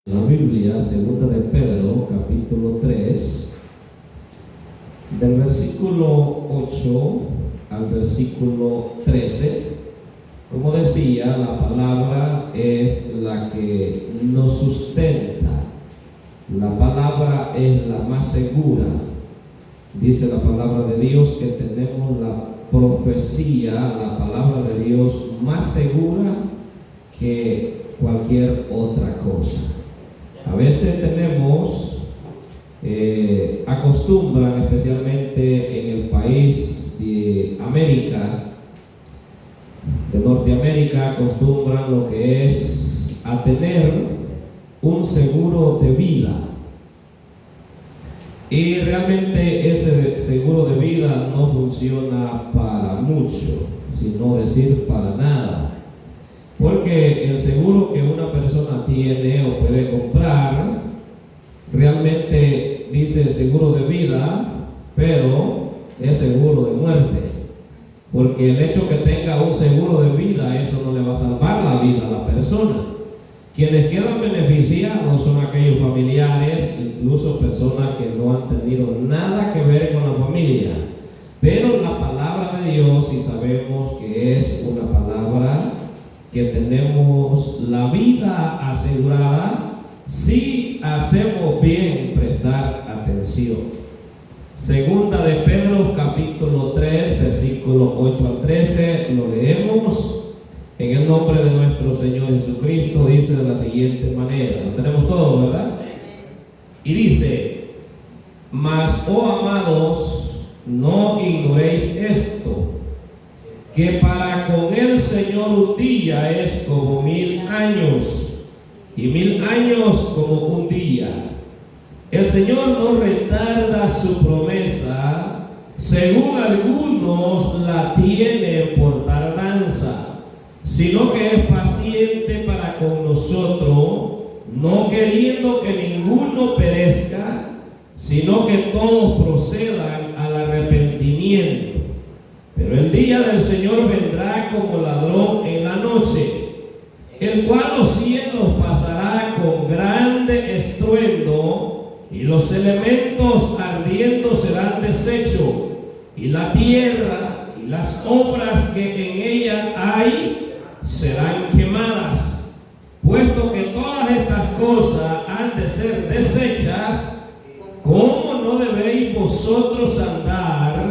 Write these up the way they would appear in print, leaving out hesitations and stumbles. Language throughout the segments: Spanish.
La Biblia, segunda de Pedro, capítulo 3, del versículo 8 al versículo 13. Como decía, la palabra es la que nos sustenta. La palabra es la más segura. Dice la palabra de Dios que tenemos la profecía, la palabra de Dios más segura que cualquier otra cosa. A veces acostumbran, especialmente en el país de América, de Norteamérica, acostumbran lo que es a tener un seguro de vida. Y realmente ese seguro de vida no funciona para mucho, sino decir para nada. Porque el seguro que una persona tiene o puede comprar realmente dice seguro de vida, pero es seguro de muerte. Porque el hecho que tenga un seguro de vida, eso no le va a salvar la vida a la persona. Quienes quedan beneficiados son aquellos familiares, incluso personas que no han tenido nada que ver con la familia. Pero la palabra de Dios, y sabemos que es una palabra que tenemos la vida asegurada si hacemos bien prestar atención. Segunda de Pedro, capítulo 3, versículos 8 al 13, lo leemos en el nombre de nuestro Señor Jesucristo. Dice de la siguiente manera, lo tenemos todo, ¿verdad? Y dice: mas, oh amados, no ignoréis esto, que para con el Señor un día es como 1000 años, y 1000 años como un día. El Señor no retarda su promesa, según algunos la tienen por tardanza, sino que es paciente para con nosotros, no queriendo que ninguno perezca, sino que todos procedan al arrepentimiento. Pero el día del Señor vendrá como ladrón en la noche, el cual los cielos pasará con grande estruendo, y los elementos ardiendo serán deshechos, y la tierra y las obras que en ella hay serán quemadas. Puesto que todas estas cosas han de ser deshechas, ¿cómo no debéis vosotros andar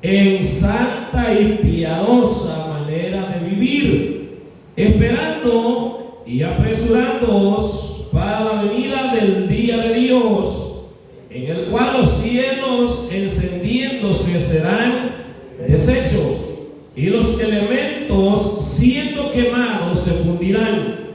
en santa y piadosa manera de vivir, esperando y apresurándoos para la venida del día de Dios, en el cual los cielos encendiéndose serán deshechos, y los elementos siendo quemados se fundirán?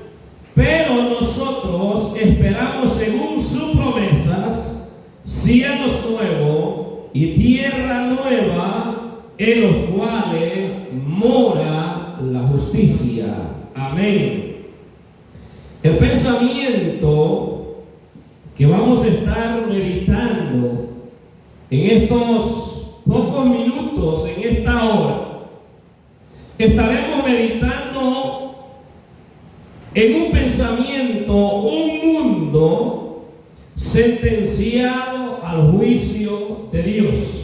Pero nosotros esperamos, según sus promesas, cielos nuevos y tierra nueva, en los cuales mora la justicia. Amén. El pensamiento que vamos a estar meditando en estos pocos minutos, en esta hora, estaremos meditando en un pensamiento, un mundo sentenciado al juicio de Dios.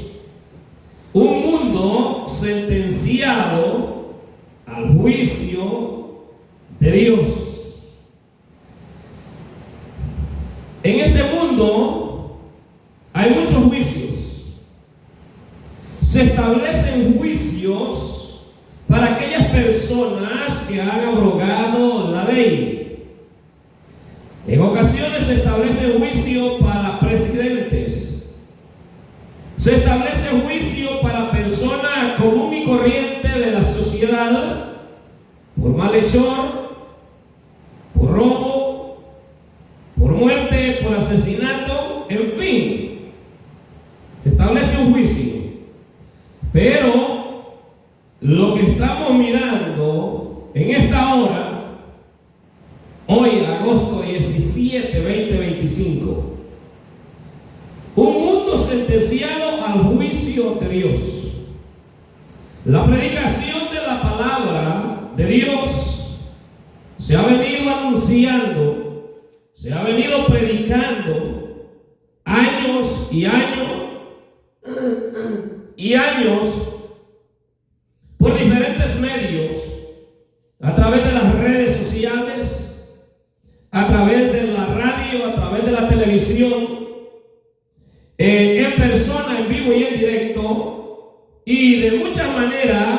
Un mundo sentenciado al juicio de Dios. En este mundo hay muchos juicios. Se establecen juicios para aquellas personas que han abrogado la ley. En ocasiones se establece juicio para presidentes. Se establece juicio para personas común y corriente de la sociedad, por malhechor, por robo, por muerte, por asesinato, en fin. Se establece un juicio. Pero lo que estamos mirando en esta hora, hoy, agosto 17, 2025, un mundo sentenciado al juicio de Dios. La predicación de la palabra de Dios se ha venido anunciando Se ha venido predicando años y años y años por diferentes medios, a través de las redes sociales, a través de la radio, a través de la televisión, en persona, en vivo y en directo, y de muchas maneras.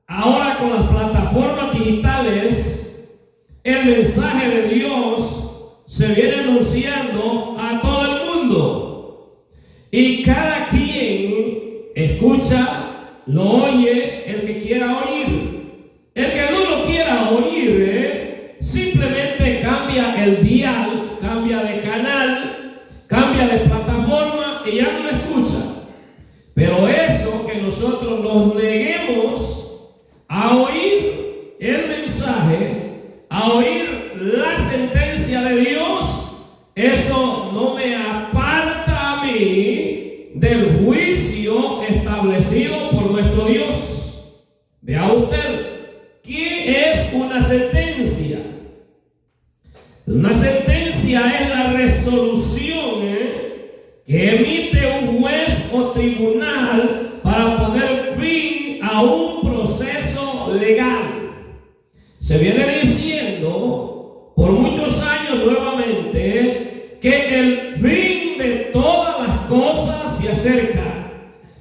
Ahora con las plataformas digitales, el mensaje de Dios se viene anunciando a todo el mundo. Y cada quien escucha, lo oye, el que quiera oír. El que no lo quiera oír, simplemente cambia el dial, cambia de canal, cambia de plataforma y ya no lo escucha. Pero eso que nosotros nos neguemos a oír el mensaje, a oír la sentencia de Dios, eso no me aparta a mí del juicio establecido por nuestro Dios. Vea usted, ¿qué es una sentencia? Una sentencia es la resolución que emite un juez o tribunal para poner fin a un proceso legal. Se viene diciendo por muchos años nuevamente que el fin de todas las cosas se acerca,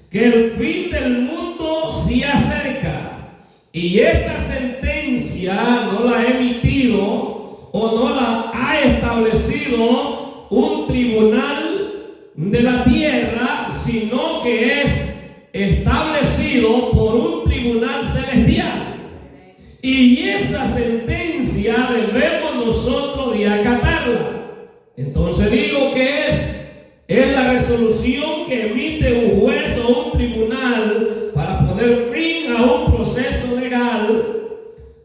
que el fin del mundo se acerca, y esta sentencia no la ha emitido o no la ha establecido un tribunal de la tierra, sino que es establecido por un tribunal celestial. Y esa sentencia debemos nosotros de acatarla. Entonces digo que es la resolución que emite un juez o un tribunal para poner fin a un proceso legal,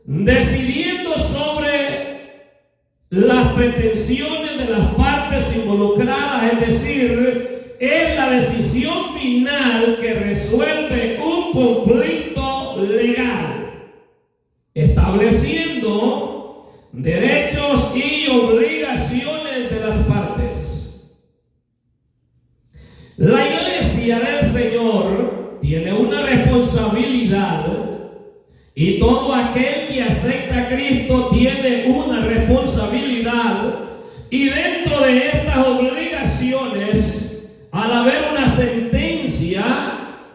decidiendo sobre las pretensiones de las partes involucradas, es decir, es la decisión final que resuelve un conflicto legal, estableciendo derechos y obligaciones de las partes. La iglesia del Señor tiene una responsabilidad, y todo aquel que acepta a Cristo tiene una responsabilidad, y dentro de estas obligaciones, al haber una sentencia,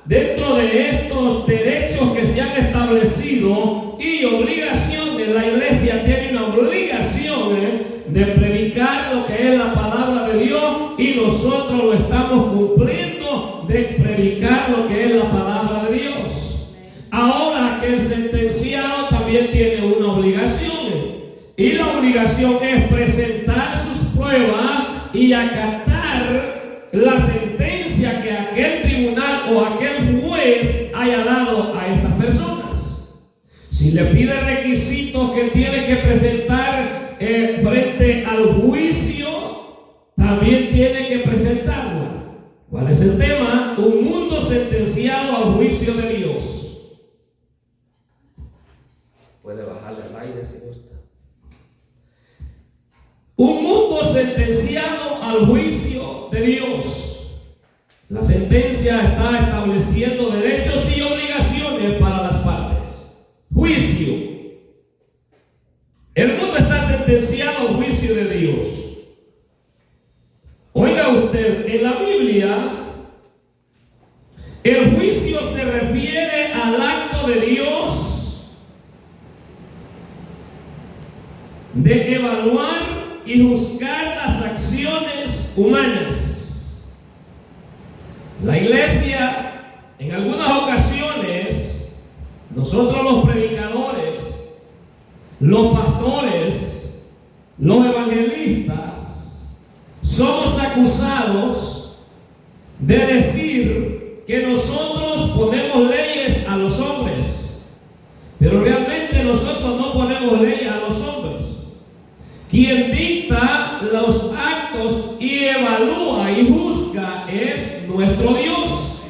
dentro de estos derechos que se han establecido y obligaciones, la iglesia tiene una obligación de predicar lo que es la palabra de Dios, y nosotros lo estamos cumpliendo de predicar lo que es la palabra de Dios. Ahora que el sentenciado también tiene una obligación, y la obligación es presentar sus pruebas y acatar la sentencia que aquel tribunal o aquel juez haya dado a estas personas. Si le pide requisitos que tiene que presentar frente al juicio, también tiene que presentarla. ¿Cuál es el tema? Un mundo sentenciado al juicio de Dios. Puede bajarle al aire si gusta. Un mundo sentenciado al juicio de Dios. La sentencia está estableciendo derechos y obligaciones para las partes. Juicio. El mundo está sentenciado al juicio de Dios. Oiga usted, en la Biblia, el juicio se refiere al acto de Dios de evaluar y juzgar las acciones humanas. La iglesia, en algunas ocasiones, nosotros los predicadores, los pastores, los evangelistas, somos acusados de decir que nosotros ponemos leyes a los hombres, pero realmente nosotros no ponemos leyes a los hombres. Quien dicta los actos y evalúa y juzga es nuestro Dios.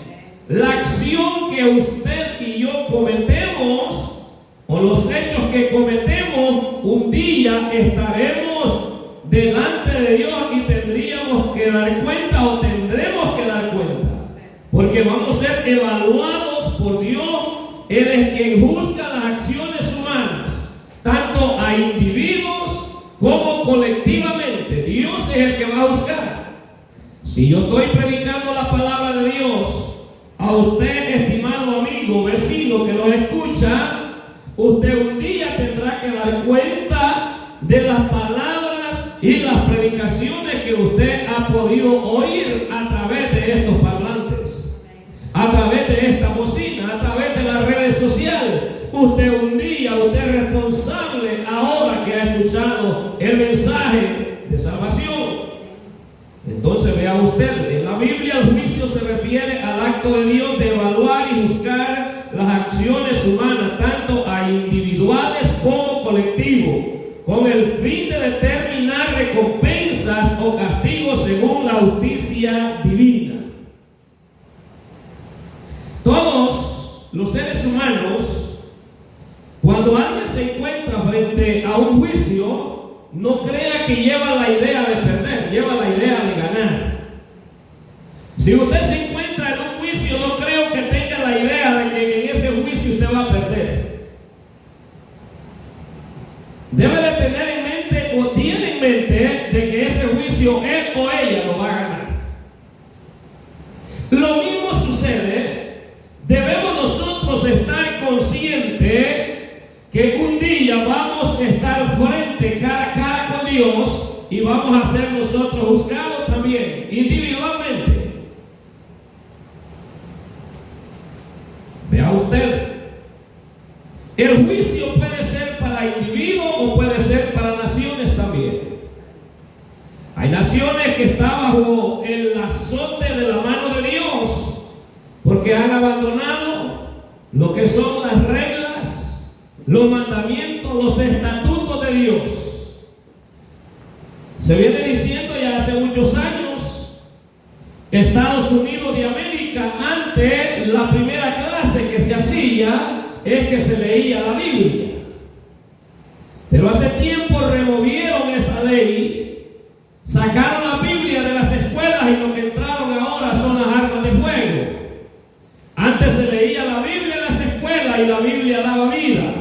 La acción que usted y yo cometemos, o los hechos que cometemos, un día estaremos delante delante de Dios y tendríamos que dar cuenta o tendremos que dar cuenta. Porque vamos a ser evaluados por Dios. Él es quien juzga las acciones humanas, tanto a individuos como colectivamente. Dios es el que va a juzgar. Si yo estoy predicando la palabra de Dios, a usted, estimado amigo, vecino que nos escucha, usted un día tendrá que dar cuenta de las palabras y las predicaciones que usted ha podido oír a través de estos parlantes, a través de esta bocina, a través de las redes sociales. Usted un día, usted es responsable ahora que ha escuchado el mensaje de salvación. Entonces vea usted, en la Biblia el juicio se refiere al acto de Dios de evaluar y juzgar las acciones humanas, tanto a individuales como colectivos, con el fin de determinar recompensas o castigos según la justicia divina. Todos los seres humanos, cuando alguien se encuentra frente a un juicio, no crea que lleva la idea de perder, lleva la idea de ganar. Si usted se encuentra en un juicio, no creo que tenga la idea de que en ese juicio usted va a perder. Debe de tener en mente o tiene en mente de que ese juicio él o ella lo va a ganar. Lo mismo sucede, debemos nosotros estar conscientes que un día vamos a estar frente cara a cara con Dios y vamos a ser nosotros juzgados también individualmente. Vea usted, el juicio puede ser para individuos o puede ser para naciones también. Hay naciones que están bajo el azote de la mano de Dios porque han abandonado lo que son las reglas, los mandamientos, los estatutos de Dios. Se viene diciendo ya hace muchos años, Estados Unidos de América, antes la primera clase que se hacía es que se leía la Biblia. Pero hace tiempo removieron esa ley, sacaron la Biblia de las escuelas y lo que entraron ahora son las armas de fuego. Antes se leía la Biblia en las escuelas y la Biblia daba vida.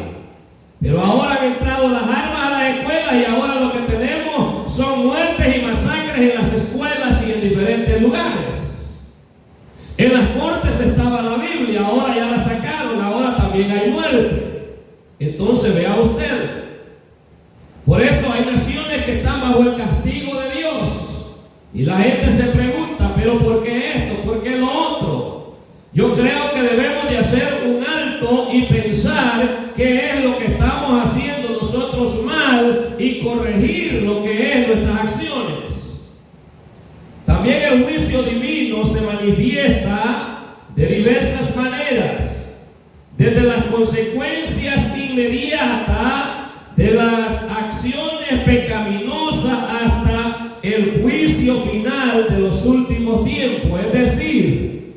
Pero ahora han entrado las armas a las escuelas y ahora lo que tenemos son muertes y masacres en las escuelas y en diferentes lugares. En las cortes estaba la Biblia, ahora ya la sacaron, ahora también hay muerte. Entonces vea usted, por eso hay naciones que están bajo el castigo de Dios. Y la gente se pregunta, pero ¿por qué esto? ¿Por qué lo otro? Yo creo que debemos de hacer un alto y pensar qué es lo que estamos haciendo nosotros mal y corregir lo que es nuestras acciones. También el juicio divino se manifiesta de diversas maneras, desde las consecuencias inmediatas de las acciones pecaminosas hasta el juicio final de los últimos tiempos. Es decir,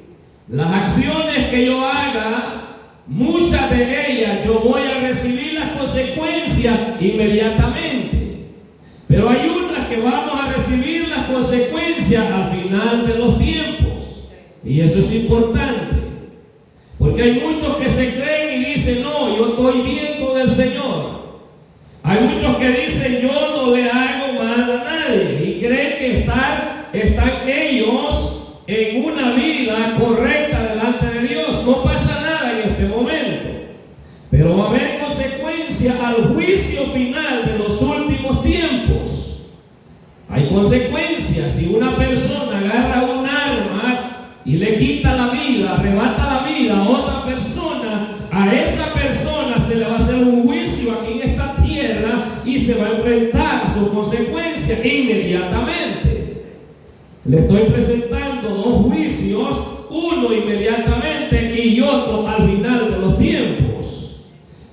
las acciones que yo haga, muchas de ellas yo voy a recibir las consecuencias inmediatamente, pero hay unas que vamos a recibir las consecuencias al final de los tiempos, y eso es importante, porque hay muchos que se creen y dicen, no, yo estoy bien con el Señor. Hay muchos que dicen, yo no le hago mal a nadie, y creen que están ellos en una vida correcta delante de Dios. No pasa nada en este momento, pero va a haber consecuencias al juicio final de los últimos tiempos. Hay consecuencias. Si una persona agarra un arma y le quita la vida, arrebata la vida a otra persona, a esa persona se le va a hacer un juicio aquí en esta tierra y se va a enfrentar a sus consecuencias inmediatamente. Le estoy presentando dos juicios, uno inmediatamente y otro al final de los tiempos.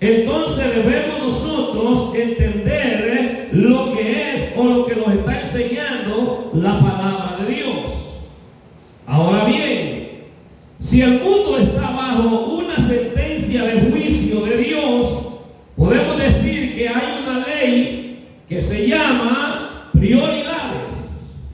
Entonces debemos nosotros entender lo que es o lo que nos está enseñando la palabra de Dios. Ahora bien, si el mundo está bajo una sentencia de juicio de Dios, podemos decir que hay una ley que se llama 1 prioridades.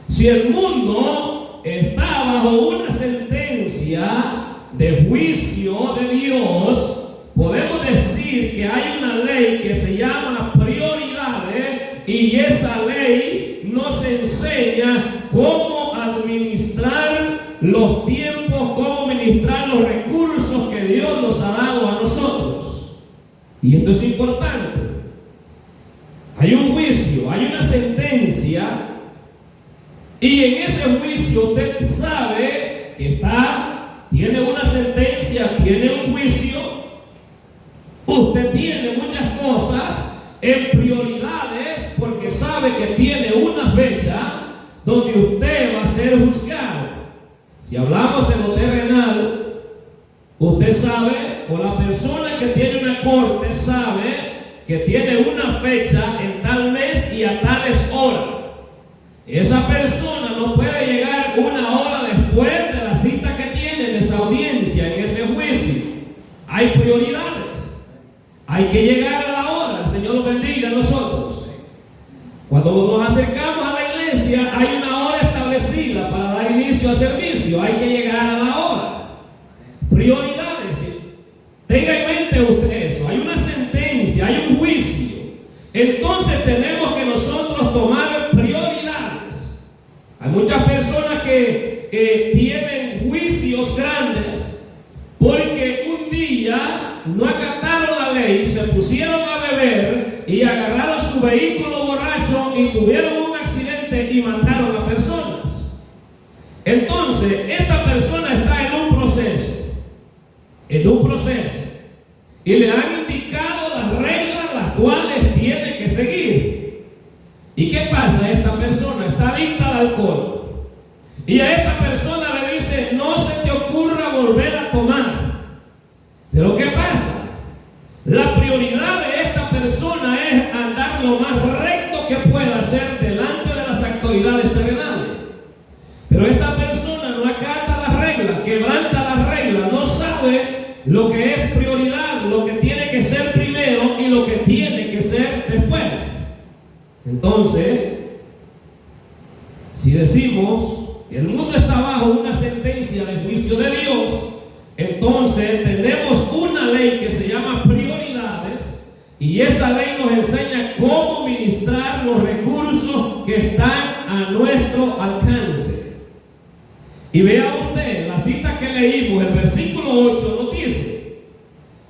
Si el mundo está bajo una sentencia de juicio de Dios, podemos decir que hay una ley que se llama prioridades, y esa ley nos enseña cómo administrar los tiempos, cómo administrar los recursos que Dios nos ha dado a nosotros. Y esto es importante. Hay un juicio, hay una sentencia, y en ese juicio usted sabe que tiene una sentencia, tiene un juicio. Usted tiene muchas cosas en prioridades porque sabe que tiene una fecha donde usted va a ser juzgado. Si hablamos en lo terrenal, usted sabe, o la persona que tiene una corte sabe que tiene una fecha en tal mes y a tales horas. Esa persona no puede llegar una hora después de la cita que tiene en esa audiencia, en ese juicio. Hay prioridades. Hay que llegar a la hora. El Señor los bendiga a nosotros. Cuando nos acercamos a la iglesia, hay una hora establecida para dar inicio al servicio. Hay que llegar a la hora. Prioridades. Tenga en mente usted eso. Hay una sentencia, hay un juicio. Entonces tenemos que nosotros tomar prioridades. Hay muchas personas que tienen juicios grandes porque un día no acataron la ley, se pusieron a beber y agarraron su vehículo borracho y tuvieron un accidente y mataron a personas. Entonces, esta persona está en un proceso, y le han indicado las reglas las cuales tiene que seguir. ¿Y qué pasa? Esta persona está adicta al alcohol, y a esta persona le dice: no se te ocurra volver a tomar. Pero ¿qué pasa? La prioridad de esta persona es andar lo más recto que pueda hacer delante de las autoridades terrenales. Pero esta persona no acata las reglas, quebranta las reglas, no sabe lo que es prioridad, lo que tiene que ser primero y lo que tiene que ser después. Entonces, si decimos que el mundo está bajo una sentencia de juicio de Dios, entonces tenemos una ley que se llama prioridades, y esa ley nos enseña cómo ministrar los recursos que están a nuestro alcance. Y vea usted, la cita que leímos, el versículo 8 nos dice: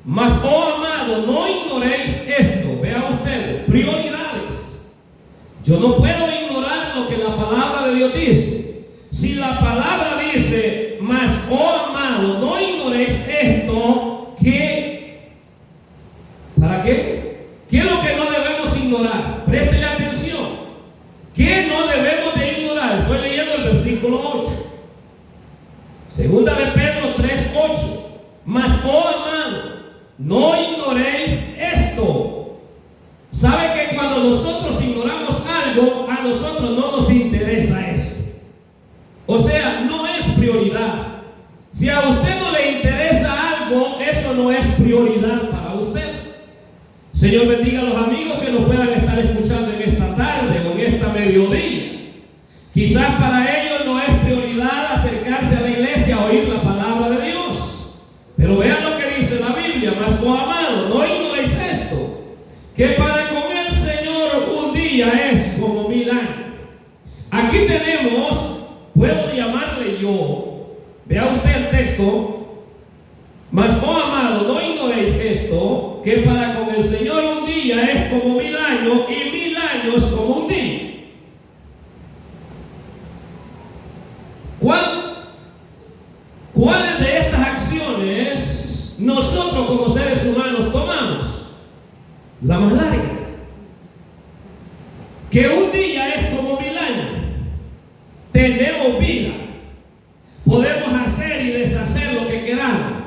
mas, oh amado, no ignoréis esto. Vea usted, prioridades. Yo no puedo ignorar lo que la palabra de Dios dice. Si la palabra dice: mas, oh amado, no ignoréis esto, ¿para qué? ¿Qué es lo que no debemos ignorar? Préstele atención. ¿Qué no debemos de ignorar? Estoy leyendo el versículo 8. Segunda de Pedro 3:8. Mas, oh amado, no ignoréis esto. ¿Sabe que cuando nosotros ignoramos algo, a nosotros no nos interesa eso? O sea, no es prioridad. Si a usted no le interesa algo, eso no es prioridad para usted. Señor bendiga a los amigos que nos puedan estar escuchando en esta tarde o en esta mediodía. Quizás para ellos no es prioridad acercarse a la iglesia a oír la palabra de Dios. Pero vean lo que dice la Biblia: mas, oh amado, no ignoréis esto, que para con el Señor un día es como 1000 años. Aquí tenemos, puedo llamarle yo, vea usted el texto: mas, oh amado, no ignoréis esto, que para con el Señor un día es como 1000 años, y 1000 años como un día. ¿Cuáles de estas acciones nosotros como seres humanos tomamos? La más larga. Que un día es como 1000 años. Tenemos vida. Podemos hacer y deshacer lo que queramos.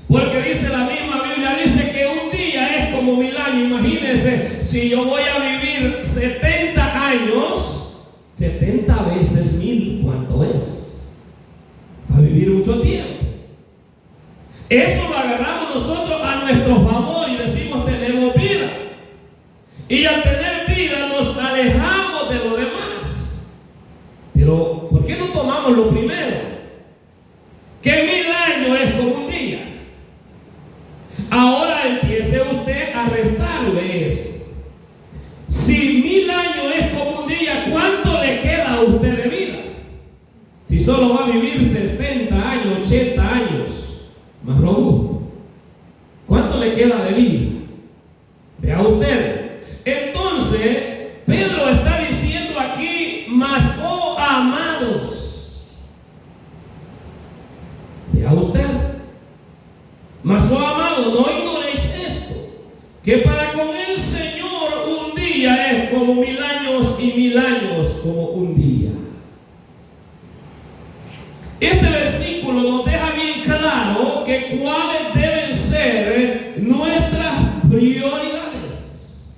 Porque dice la misma Biblia, dice que un día es como 1000 años. Imagínense, si yo voy a vivir 70 años, 70 veces 1000, ¿cuánto es? Va a vivir mucho tiempo. Eso lo agarramos nosotros a nuestro favor y decimos: tenemos vida. Y al tener vida nos alejamos lo primero, que 1000 años es como un día. Ahora empiece usted a restarle eso. Si 1000 años es como un día, ¿cuánto le queda a usted de vida? Si solo va a vivir 70 años, 80 años, más robusto, ¿cuánto le queda de vida? Vea usted. Entonces, Pedro está diciendo aquí, mas oh amados. Vea usted. Mas oh amados, no ignoréis esto, que para con el Señor un día es como 1000 años y 1000 años como un día. Este versículo nos deja bien claro que cuáles deben ser nuestras prioridades.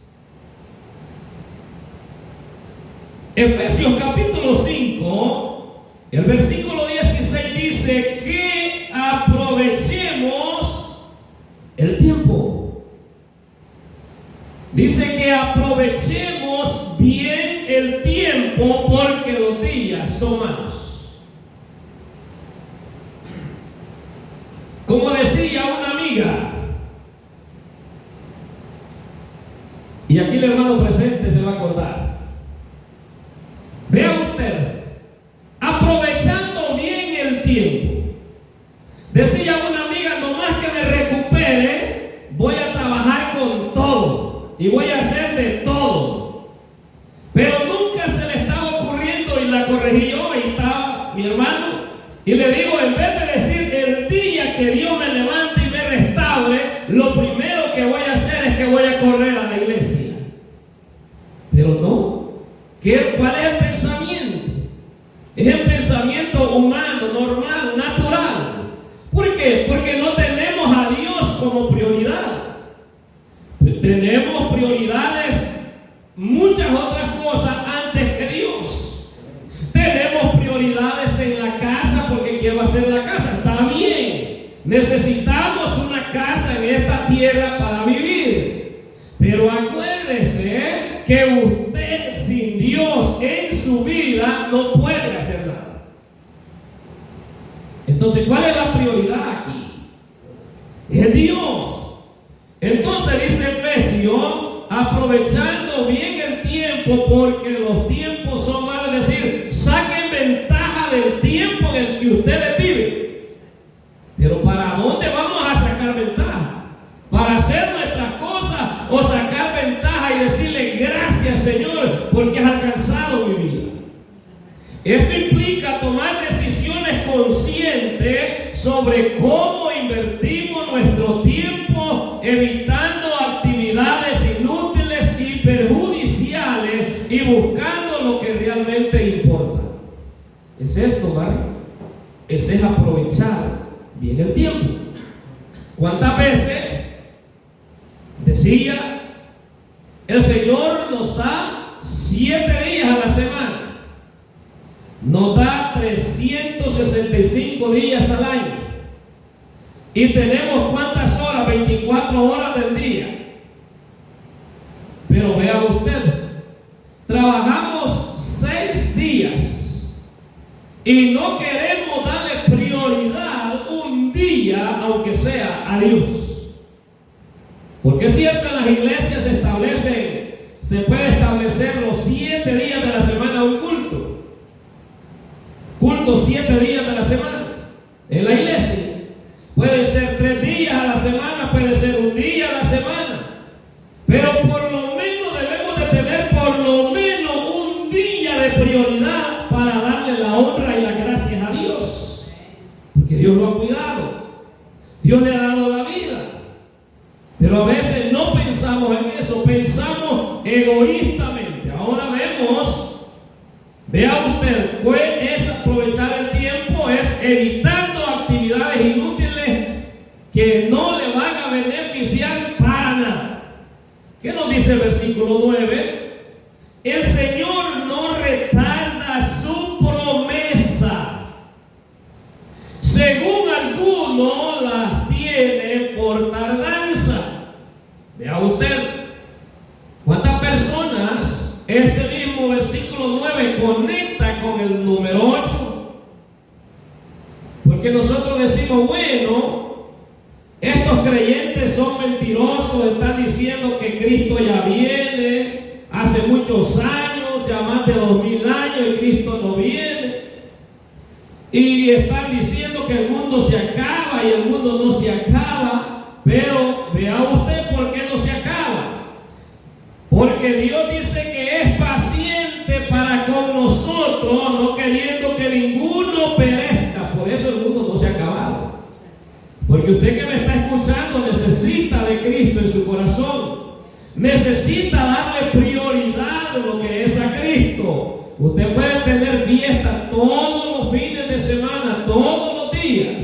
Efesios capítulo 5, el versículo 16 dice que aprovechemos el tiempo. Dice que aprovechemos bien el tiempo porque los días son malos. Como decía una amiga, y aquí el hermano presente se va a acordar. Vea usted, aprovechando bien el tiempo. Decía una amiga, nomás que me recupere, voy a trabajar con todo y voy a hacer de todo. Pero nunca se le estaba ocurriendo, y la corregí yo, y estaba mi hermano, y le digo, en vez de decir el día que Dios me levante y me restaure, lo primero que voy a hacer es que voy a correr a la iglesia. Pero no. ¿Cuál es el pensamiento? Es el pensamiento humano, normal, natural. ¿Por qué? Porque no tenemos a Dios como prioridad. Tenemos prioridades, muchas otras cosas antes que Dios. Tenemos prioridades en la casa porque quiero hacer la casa. Está bien. Necesitamos una casa en esta tierra para vivir. Pero acuérdese que usted sin Dios en su vida no puede hacer nada. Entonces, ¿cuál es la prioridad aquí? Es Dios. Entonces dice Efesios, aprovechando bien el tiempo porque los tiempos son malos. Es decir, saquen ventaja del tiempo en el que ustedes viven. Pero ¿para dónde vamos a sacar ventaja? ¿Para hacer nuestras cosas o sacar ventaja y decirle gracias, Señor, porque has alcanzado mi vida? Esto implica tomar decisiones conscientes sobre cómo invertimos nuestro tiempo, evitando actividades inútiles y perjudiciales y buscando lo que realmente importa. ¿Es esto, Mario? Ese es aprovechar bien el tiempo. ¿Cuántas veces decía el Señor nos da 7 días a la semana? Nos da 365 días al año. Y tenemos ¿cuántas horas? 24 horas del día. Pero vea usted, trabajamos 6 días y no queremos darle prioridad un día, aunque sea a Dios. Porque es cierto, en las iglesias se puede establecer los 7 días de la semana un culto. Culto 7 días de la semana en la iglesia. Puede ser 3 días a la semana, puede ser un día a la semana. Pero por lo menos debemos de tener por lo menos un día de prioridad para darle la honra y las gracias a Dios. Porque Dios lo ha cuidado. Dios le ha dado la vida. Pero a veces no pensamos en eso, pensamos egoístamente. Ahora vea usted, pues es aprovechar el tiempo, es evitando actividades inútiles que no le van a beneficiar para nada. ¿Qué nos dice el versículo 9? El Señor no retarda su promesa, según algunos las tiene por tardanza. Vea usted, ¿cuántas personas este mismo versículo 9 conecta con el número 8? Porque nosotros decimos, bueno, estos creyentes son mentirosos, están diciendo que Cristo ya viene hace muchos años, ya más de 2000 años y Cristo no viene. Y están diciendo que el mundo se acaba y el mundo no se acaba. Pero vea usted por qué no se acaba. Porque Dios dice que es paciente para con nosotros, no queriendo que ninguno perezca. Por eso el mundo no se ha acabado. Porque usted que me está escuchando necesita de Cristo en su corazón. Necesita darle prioridad a lo que es a Cristo. Usted puede tener fiesta todos los fines de semana, todos los días.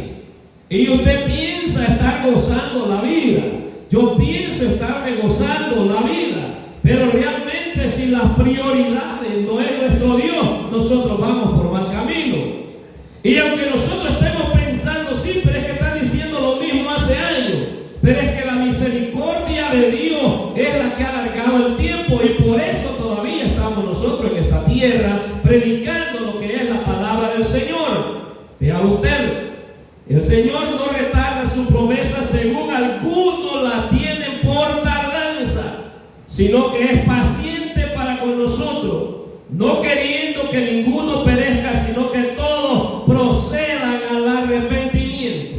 Y usted piensa estar gozando la vida. Yo pienso estarme gozando la vida. Pero realmente si las prioridades no es nuestro Dios, nosotros vamos por mal camino. Y aunque nosotros estemos pensando, sí, pero es que están diciendo lo mismo hace años. Pero es que la misericordia de Dios es la que ha alargado el tiempo y por eso todavía estamos nosotros en esta tierra predicando lo que es la palabra del Señor. Vea usted, el Señor no retarda su promesa según algunos la tienen por tardanza, sino que es paciente para con nosotros, no queriendo que ninguno perezca, sino que todos procedan al arrepentimiento.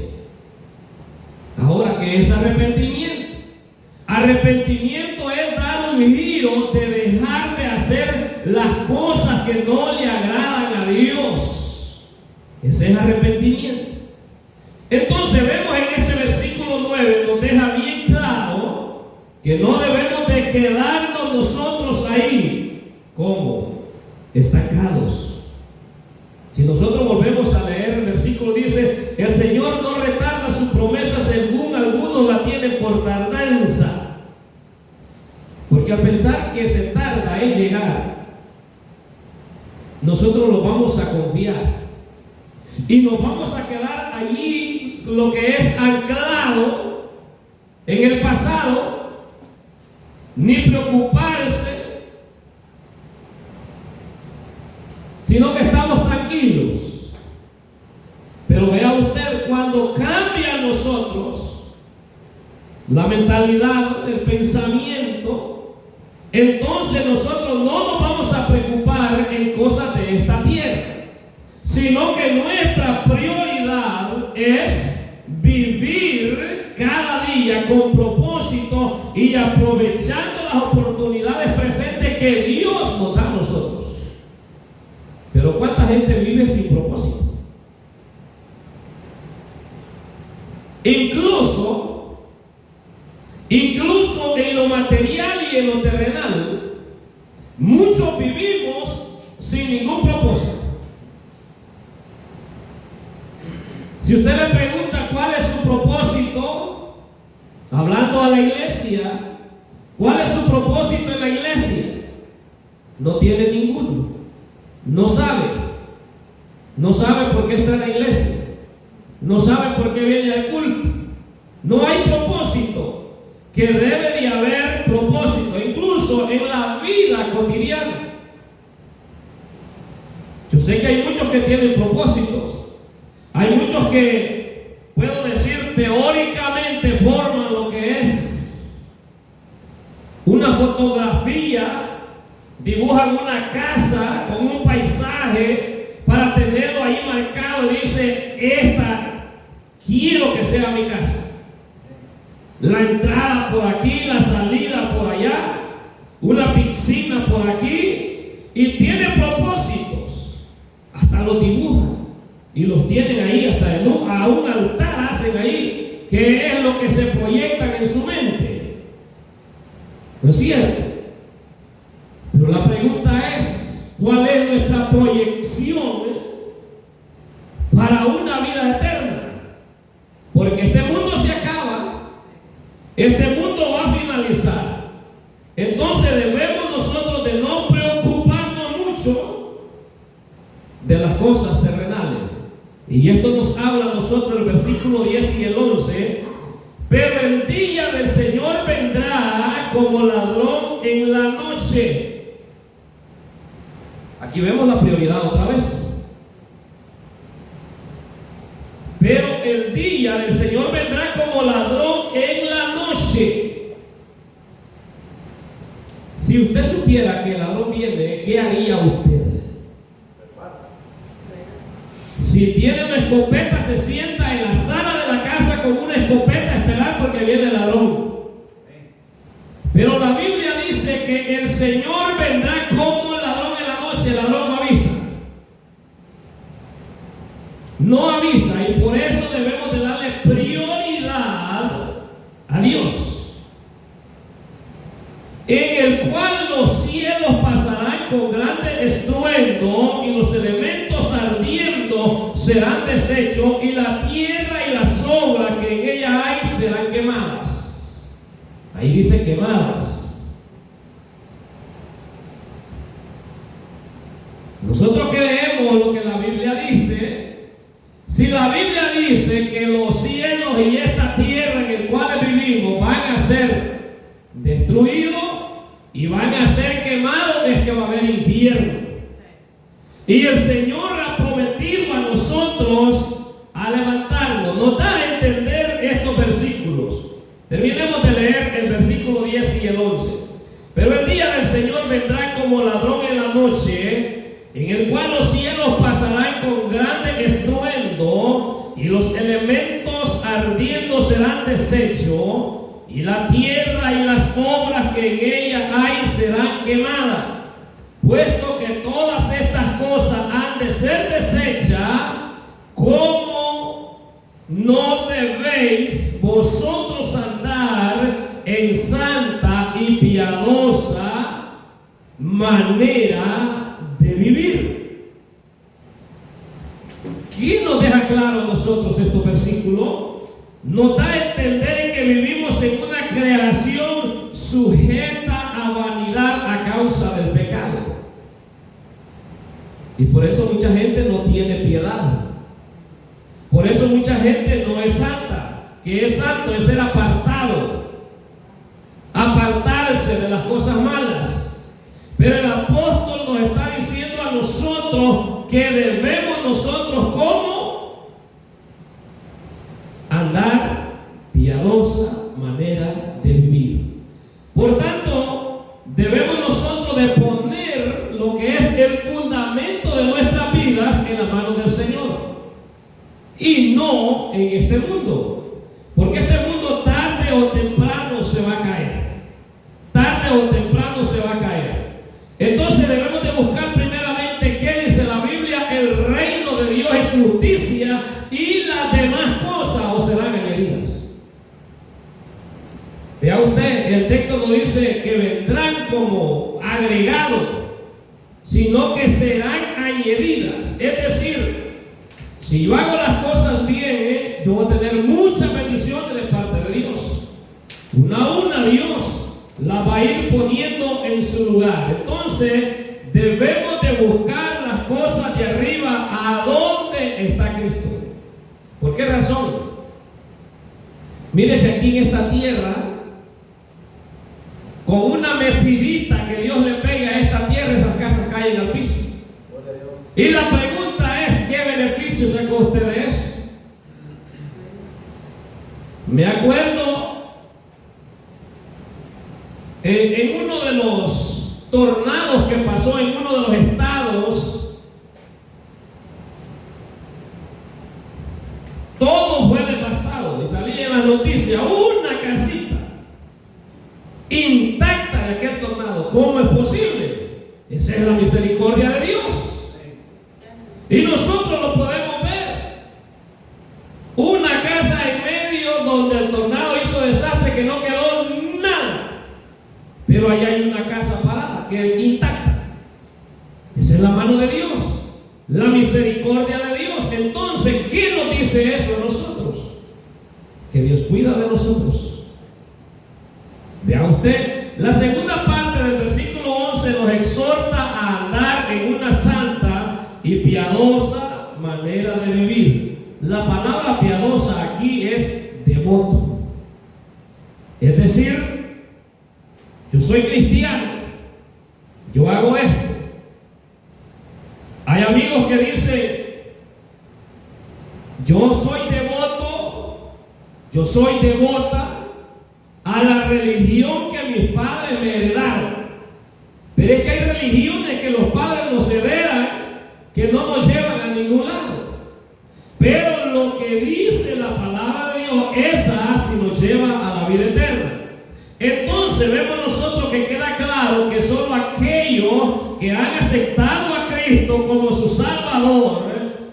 Ahora, ¿qué es arrepentimiento? Arrepentimiento es dar un giro de dejar de hacer las cosas que no le agradan a Dios. Ese es arrepentimiento. Entonces vemos en este versículo 9, nos deja bien claro que no debemos de quedarnos nosotros ahí como estancados. Si nosotros volvemos a leer el versículo, dice: el Señor no retarda su promesa según algunos la tienen por tardanza. Porque al pensar que se tarda en llegar, nosotros lo vamos a confiar y nos vamos a quedar allí, lo que es anclado en el pasado, ni preocuparse, sino que estamos tranquilos. Pero vea usted, cuando cambia a nosotros la mentalidad, el pensamiento, entonces nosotros no nos vamos a preocupar en cosas de esta tierra, sino que nuestra prioridad es vivir cada día con propósito y aprovechando las oportunidades presentes que Dios nos da a nosotros. Pero ¿cuánta gente vive sin propósito? Incluso en lo material y en lo terrenal, muchos vivimos sin ningún propósito. Si usted le pregunta cuál es su propósito, hablando a la iglesia, ¿cuál es su propósito en la iglesia? No tiene ninguno. No sabe por qué está en la iglesia, no sabe por qué viene al culto. No hay propósito, que debe de haber propósito, incluso en la vida cotidiana. Yo sé que hay muchos que tienen propósitos, hay muchos que, puedo decir, teóricamente forman lo que es una fotografía. Dibujan una casa con un paisaje para tenerlo ahí marcado y dice: esta quiero que sea mi casa. La entrada por aquí, la salida por allá, una piscina por aquí, y tiene propósitos. Hasta los dibujan y los tienen ahí, hasta a un altar hacen ahí, que es lo que se proyectan en su mente. ¿No es cierto? Pero la pregunta es: ¿cuál es nuestra proyección para una vida eterna? Porque este mundo se acaba, este mundo va a finalizar. Entonces debemos nosotros de no preocuparnos mucho de las cosas terrenales. Y esto nos habla a nosotros el versículo 10 y el 11. Pero el día del Señor vendrá como ladrón en la noche. Aquí vemos la prioridad otra vez. el día del Señor vendrá como ladrón en la noche. Si usted supiera que el ladrón viene, ¿qué haría usted? Si tiene una escopeta, se sienta en la sala de la casa con una escopeta a esperar porque viene el ladrón. Pero la Biblia dice que el Señor vendrá como ladrón en la noche. El ladrón no avisa. No avisa, y por eso debemos de darle prioridad a Dios, en el cual los cielos pasarán con grande estruendo y los elementos ardiendo serán deshechos y la tierra y las obras que en ella hay serán quemadas. Ahí dice quemadas. Nosotros creemos lo que la Biblia dice. Si la Biblia dice que los cielos y esta tierra en el cual vivimos van a ser destruidos y van a ser quemados, es que va a haber infierno. Y el Señor ha prometido a nosotros a levantarnos. Nos da a entender estos versículos. Terminemos de leer el versículo 10 y el 11. Pero el día del Señor vendrá como ladrón en la noche, en el cual los cielos pasarán con grande estruendo y los elementos ardiendo serán deshechos y la tierra y las obras que en ella hay serán quemadas. Puesto que todas estas cosas han de ser deshechas, ¿cómo no debéis vosotros andar en santa y piadosa manera de vivir? ¿Quién nos deja claro a nosotros estos versículos? Nos da a entender que vivimos en una creación sujeta a vanidad a causa del pecado. Y por eso mucha gente no tiene piedad. Por eso mucha gente no es santa. Que es santo es ser apartado, apartarse de las cosas malas. Pero el apóstol nos está diciendo a nosotros que debemos nosotros ¿cómo? Andar piadosa manera de vivir. Por tanto, debemos nosotros de poner lo que es el fundamento de nuestras vidas en las manos del Señor y no en este mundo, porque este mundo tarde o temprano se va a caer. Tarde o temprano se va a caer. Entonces debemos de buscar primeramente qué dice la Biblia: el reino de Dios es justicia, y las demás cosas os serán añadidas. Vea usted, el texto no dice que vendrán como agregados, sino que serán añadidas. Es decir, si yo hago las cosas bien, yo voy a tener muchas bendiciones de parte de Dios. Una a una Dios la va a ir poniendo en su lugar. Entonces debemos de buscar las cosas de arriba, a donde está Cristo. ¿Por qué razón? Mírese aquí en esta tierra, con una mesidita que Dios le pega a esta tierra, esas casas caen al piso. Y la pregunta es: ¿qué beneficio sacó usted de eso? Me acuerdo en uno de los tornados que pasó en uno de los estados, todo fue devastado. Y salía en las noticias una casita intacta de aquel tornado. ¿Cómo es posible? Esa es la misericordia de Dios. Y nosotros lo podemos ver. Una casa en medio donde el tornado hizo desastre, que no quedó nada. Pero allá hay una casa parada, que es intacta. Esa es la mano de Dios, la misericordia de Dios. Entonces, ¿quién nos dice eso a nosotros? Que Dios cuida de nosotros. Vea usted, la segunda parte del versículo 11 nos exhorta a andar en una santa y piadosa manera de vivir. La palabra piadosa aquí es devoto. Es decir, yo soy cristiano, yo hago esto. Hay amigos que dicen: yo soy devoto yo soy devota a la religión que mis padres me heredaron. Pero es que hay religiones que los padres nos heredan que no nos llevan a ningún lado. Pero lo que dice la palabra de Dios, esa sí nos lleva a la vida eterna. Entonces vemos nosotros que queda claro que solo aquellos que han aceptado a Cristo como su Salvador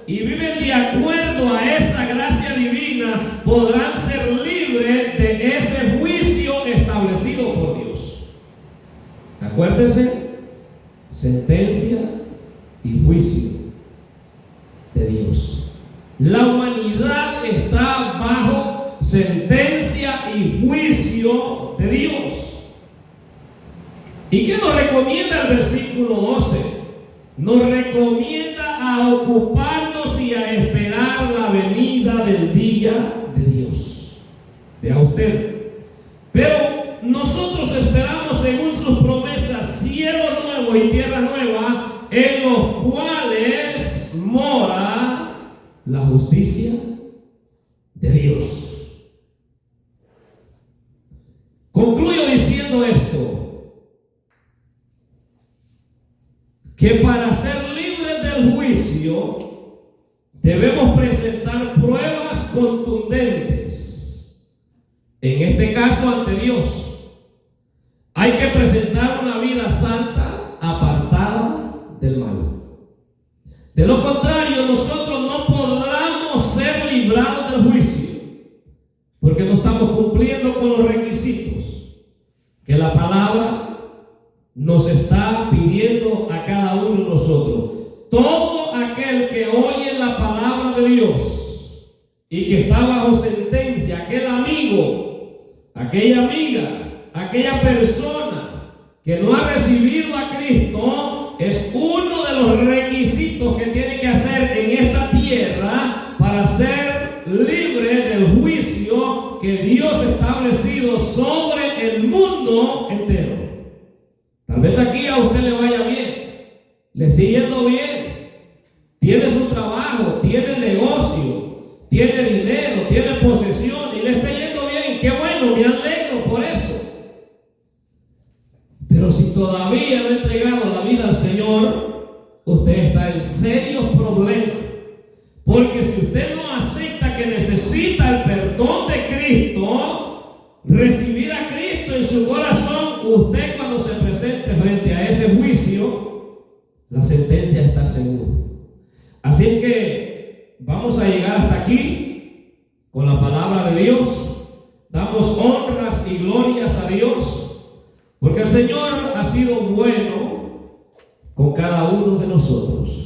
y viven de acuerdo a esa gracia divina podrán ser libres de ese juicio establecido por Dios. Acuérdense, sentencia y juicio de Dios. La humanidad está bajo sentencia y juicio de Dios. ¿Y qué nos recomienda el versículo 12? Nos recomienda a ocuparnos y a esperar la venida del día de Dios. Vea usted. Pero nosotros esperamos según sus promesas cielo nuevo y tierra nueva, en los cuales mora la justicia de Dios. Concluyo diciendo esto, que para ser libres del juicio debemos presentar pruebas contundentes, en este caso ante Dios. Hay que presentar una vida santa, apartada del mal. De lo contrario, nosotros no podremos ser librados del juicio, porque no estamos cumpliendo con los requisitos que la palabra nos está pidiendo a cada uno de nosotros. Todo aquel que oye la palabra de Dios y que está bajo sentencia, aquel amigo, aquella amiga, aquella persona que no ha recibido a Cristo, es uno de los requisitos que tiene que hacer en esta tierra para ser libre del juicio que Dios ha establecido sobre el mundo entero. Tal vez aquí a usted le vaya bien, le esté yendo bien, tiene su trabajo, tiene negocio, tiene dinero, tiene posesión y le está yendo bien. Qué bueno, me alegro por eso. Pero si todavía no ha entregado la vida al Señor, usted está en serios problemas. Porque si usted no acepta que necesita el perdón de Cristo, recibir a Cristo en su corazón, usted cuando se presente frente a ese juicio, la sentencia está segura. Así es que vamos a llegar hasta aquí con la palabra de Dios. Damos honras y glorias a Dios, porque el Señor ha sido bueno con cada uno de nosotros.